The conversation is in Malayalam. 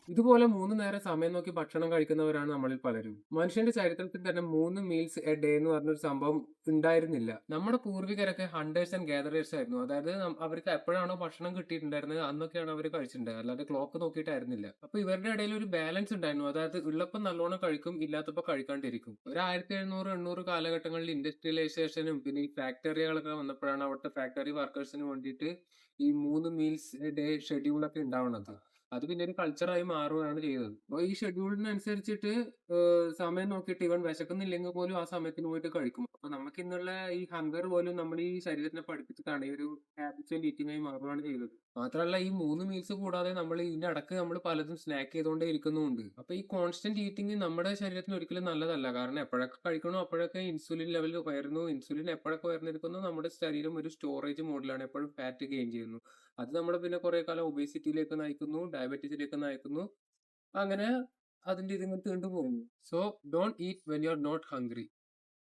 ഇതുപോലെ 3 നേരം സമയം നോക്കി ഭക്ഷണം കഴിക്കുന്നവരാണ് നമ്മളിൽ പലരും. മനുഷ്യന്റെ ചരിത്രത്തിൽ തന്നെ 3 മീൽസ് എ ഡേ എന്ന് പറഞ്ഞൊരു സംഭവം ഉണ്ടായിരുന്നില്ല. നമ്മുടെ പൂർവികരൊക്കെ ഹണ്ടേഴ്സ് ആൻഡ് ഗാദറേഴ്സ് ആയിരുന്നു. അതായത് അവർക്ക് എപ്പോഴാണോ ഭക്ഷണം കിട്ടിയിട്ടുണ്ടായിരുന്നത് അന്നൊക്കെയാണ് അവർ കഴിച്ചിട്ടുണ്ടായത്. അല്ലാതെ ക്ലോക്ക് നോക്കിയിട്ടായിരുന്നില്ല. അപ്പൊ ഇവരുടെ ഇടയിൽ ഒരു ബാലൻസ് ഉണ്ടായിരുന്നു. അതായത് ഉള്ളപ്പോൾ നല്ലോണം കഴിക്കും, ഇല്ലാത്തപ്പോൾ കഴിക്കാണ്ടിരിക്കും. ഒരു 1700, 800 കാലഘട്ടങ്ങളിൽ ഇൻഡസ്ട്രിയലൈസേഷനും പിന്നെ ഈ ഫാക്ടറികളൊക്കെ വന്നപ്പോഴാണ് അവിടുത്തെ ഫാക്ടറി വർക്കേഴ്സിന് വേണ്ടിയിട്ട് ഈ 3 മീൽസ് എ ഡേ ഷെഡ്യൂളൊക്കെ ഉണ്ടാവുന്നത്. അത് പിന്നെ ഒരു കൾച്ചറായി മാറുകയാണ് ചെയ്തത്. അപ്പൊ ഈ ഷെഡ്യൂളിനനുസരിച്ചിട്ട് സമയം നോക്കിയിട്ട് ഇവൻ വിശക്കുന്നില്ലെങ്കിൽ പോലും ആ സമയത്തിന് പോയിട്ട് കഴിക്കും. അപ്പൊ നമുക്കിന്നുള്ള ഈ ഹങ്കർ പോലും നമ്മുടെ ഈ ശരീരത്തിനെ പഠിപ്പിച്ചിട്ടാണ് ഈ ഒരു ഹാബിച്വൽ ഈറ്റിംഗ് ആയി മാറുകയാണ് ചെയ്തത്. മാത്രമല്ല ഈ 3 മീൽസ് കൂടാതെ നമ്മൾ ഇതിനിടക്ക് നമ്മൾ പലതും സ്നാക്ക് ചെയ്തുകൊണ്ടേ ഇരിക്കുന്നുമുണ്ട്. അപ്പൊ ഈ കോൺസ്റ്റന്റ് ഈറ്റിംഗ് നമ്മുടെ ശരീരത്തിന് ഒരിക്കലും നല്ലതല്ല. കാരണം എപ്പോഴൊക്കെ കഴിക്കണോ അപ്പോഴൊക്കെ ഇൻസുലിൻ ലെവൽ ഉയരുന്നു. ഇൻസുലിൻ എപ്പോഴൊക്കെ ഉയർന്നിരിക്കുന്നു നമ്മുടെ ശരീരം ഒരു സ്റ്റോറേജ് മോഡിലാണ്. എപ്പോഴും ഫാറ്റ് ഗെയിൻ ചെയ്യുന്നു. അത് നമ്മളെ പിന്നെ കുറെ കാലം ഒബേസിറ്റിയിലേക്ക് നയിക്കുന്നു, ഡയബറ്റീസിലേക്ക് നയിക്കുന്നു. അങ്ങനെ അതിന്റെ ഇതിങ്ങനെ നീണ്ടു പോകുന്നു. So don't eat when you are not hungry.